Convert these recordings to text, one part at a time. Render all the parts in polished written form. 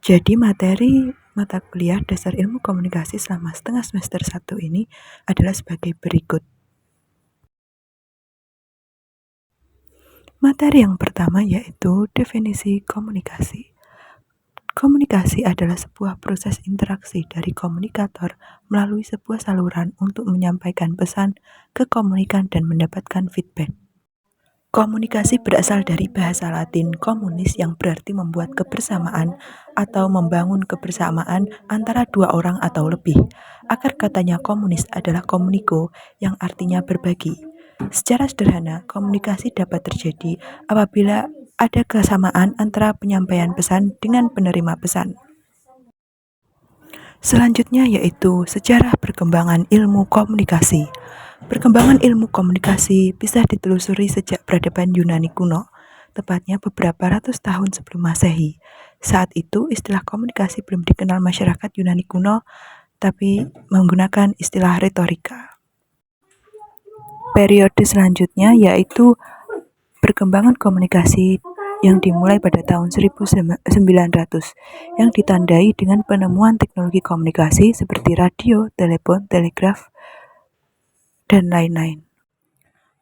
Jadi materi mata kuliah dasar ilmu komunikasi selama setengah semester 1 ini adalah sebagai berikut. Materi yang pertama yaitu definisi komunikasi. Komunikasi adalah sebuah proses interaksi dari komunikator melalui sebuah saluran untuk menyampaikan pesan ke komunikan dan mendapatkan feedback. Komunikasi berasal dari bahasa Latin communis yang berarti membuat kebersamaan atau membangun kebersamaan antara dua orang atau lebih. Akar katanya komunis adalah komuniko yang artinya berbagi. Secara sederhana, komunikasi dapat terjadi apabila ada kesamaan antara penyampaian pesan dengan penerima pesan. Selanjutnya yaitu sejarah perkembangan ilmu komunikasi. Perkembangan ilmu komunikasi bisa ditelusuri sejak peradaban Yunani kuno, tepatnya beberapa ratus tahun sebelum Masehi. Saat itu istilah komunikasi belum dikenal masyarakat Yunani kuno, tapi menggunakan istilah retorika. Periode selanjutnya yaitu perkembangan komunikasi yang dimulai pada tahun 1900 yang ditandai dengan penemuan teknologi komunikasi seperti radio, telepon, telegraf, dan lain-lain.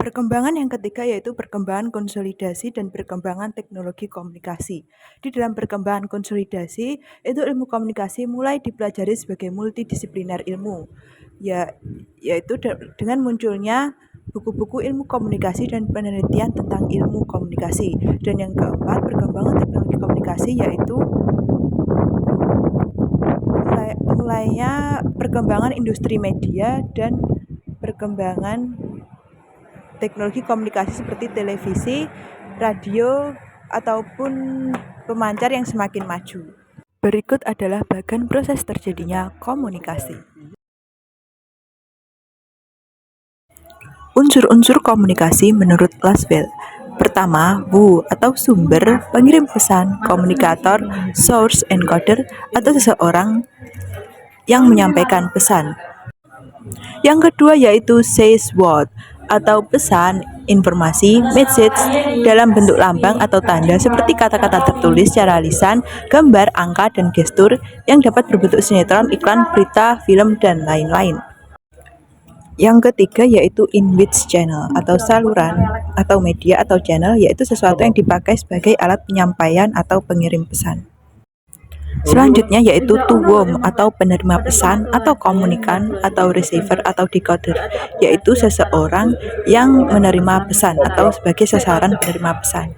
Perkembangan yang ketiga yaitu perkembangan konsolidasi dan perkembangan teknologi komunikasi. Di dalam perkembangan konsolidasi, itu ilmu komunikasi mulai dipelajari sebagai multidisipliner ilmu, yaitu dengan munculnya buku-buku ilmu komunikasi dan penelitian tentang ilmu komunikasi. Dan yang keempat, perkembangan teknologi komunikasi yaitu mulainya perkembangan industri media dan perkembangan teknologi komunikasi seperti televisi, radio, ataupun pemancar yang semakin maju. Berikut adalah bagian proses terjadinya komunikasi. Unsur-unsur komunikasi menurut Laswell. Pertama, WU atau sumber, pengirim pesan, komunikator, source encoder, atau seseorang yang menyampaikan pesan. Yang kedua yaitu says what atau pesan, informasi, message dalam bentuk lambang atau tanda seperti kata-kata tertulis secara lisan, gambar, angka, dan gestur yang dapat berbentuk sinetron, iklan, berita, film, dan lain-lain. Yang ketiga yaitu in which channel atau saluran atau media atau channel, yaitu sesuatu yang dipakai sebagai alat penyampaian atau pengirim pesan. Selanjutnya yaitu to whom atau penerima pesan atau komunikan atau receiver atau decoder, yaitu seseorang yang menerima pesan atau sebagai sasaran penerima pesan.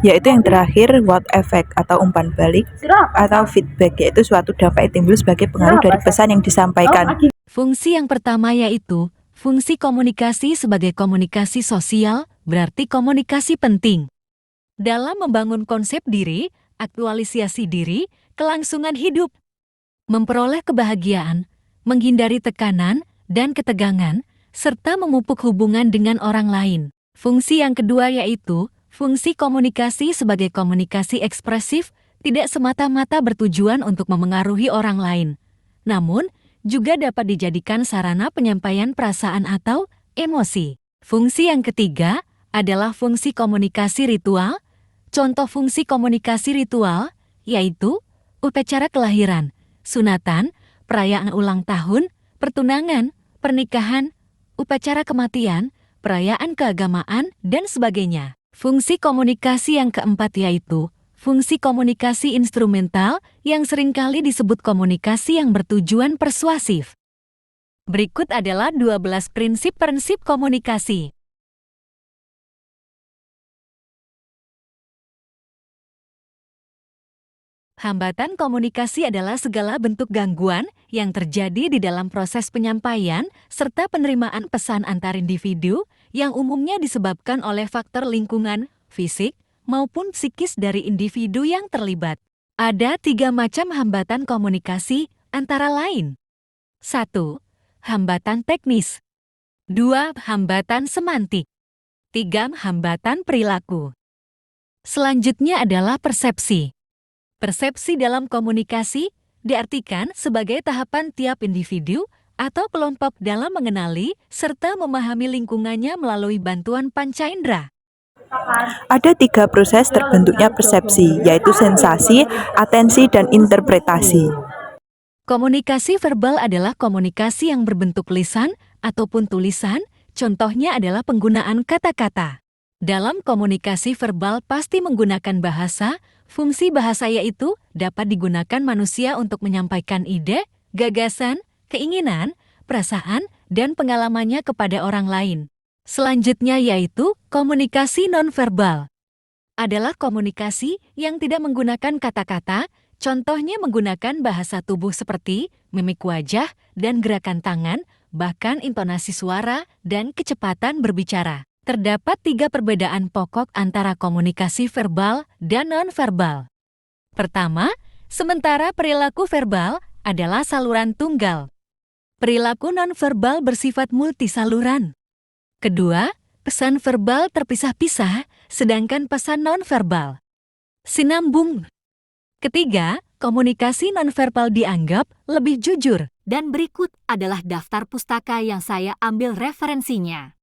Yaitu yang terakhir what effect atau umpan balik atau feedback, yaitu suatu dampak yang timbul sebagai pengaruh dari pesan yang disampaikan. Fungsi yang pertama yaitu fungsi komunikasi sebagai komunikasi sosial, berarti komunikasi penting dalam membangun konsep diri, aktualisasi diri, kelangsungan hidup, memperoleh kebahagiaan, menghindari tekanan dan ketegangan, serta memupuk hubungan dengan orang lain. Fungsi yang kedua yaitu fungsi komunikasi sebagai komunikasi ekspresif, tidak semata-mata bertujuan untuk memengaruhi orang lain, namun juga dapat dijadikan sarana penyampaian perasaan atau emosi. Fungsi yang ketiga adalah fungsi komunikasi ritual. Contoh fungsi komunikasi ritual yaitu upacara kelahiran, sunatan, perayaan ulang tahun, pertunangan, pernikahan, upacara kematian, perayaan keagamaan, dan sebagainya. Fungsi komunikasi yang keempat yaitu fungsi komunikasi instrumental yang seringkali disebut komunikasi yang bertujuan persuasif. Berikut adalah 12 prinsip-prinsip komunikasi. Hambatan komunikasi adalah segala bentuk gangguan yang terjadi di dalam proses penyampaian serta penerimaan pesan antar individu yang umumnya disebabkan oleh faktor lingkungan, fisik, maupun psikis dari individu yang terlibat. Ada 3 macam hambatan komunikasi, antara lain 1. Hambatan teknis 2. Hambatan semantik 3. Hambatan perilaku. Selanjutnya adalah persepsi. Persepsi dalam komunikasi diartikan sebagai tahapan tiap individu atau kelompok dalam mengenali serta memahami lingkungannya melalui bantuan panca indera. Ada 3 proses terbentuknya persepsi, yaitu sensasi, atensi, dan interpretasi. Komunikasi verbal adalah komunikasi yang berbentuk lisan ataupun tulisan, contohnya adalah penggunaan kata-kata. Dalam komunikasi verbal pasti menggunakan bahasa, fungsi bahasa yaitu dapat digunakan manusia untuk menyampaikan ide, gagasan, keinginan, perasaan, dan pengalamannya kepada orang lain. Selanjutnya yaitu komunikasi nonverbal. Adalah komunikasi yang tidak menggunakan kata-kata, contohnya menggunakan bahasa tubuh seperti mimik wajah dan gerakan tangan, bahkan intonasi suara dan kecepatan berbicara. Terdapat 3 perbedaan pokok antara komunikasi verbal dan nonverbal. Pertama, sementara perilaku verbal adalah saluran tunggal. Perilaku nonverbal bersifat multisaluran. Kedua, pesan verbal terpisah-pisah, sedangkan pesan nonverbal sinambung. Ketiga, komunikasi nonverbal dianggap lebih jujur. Dan berikut adalah daftar pustaka yang saya ambil referensinya.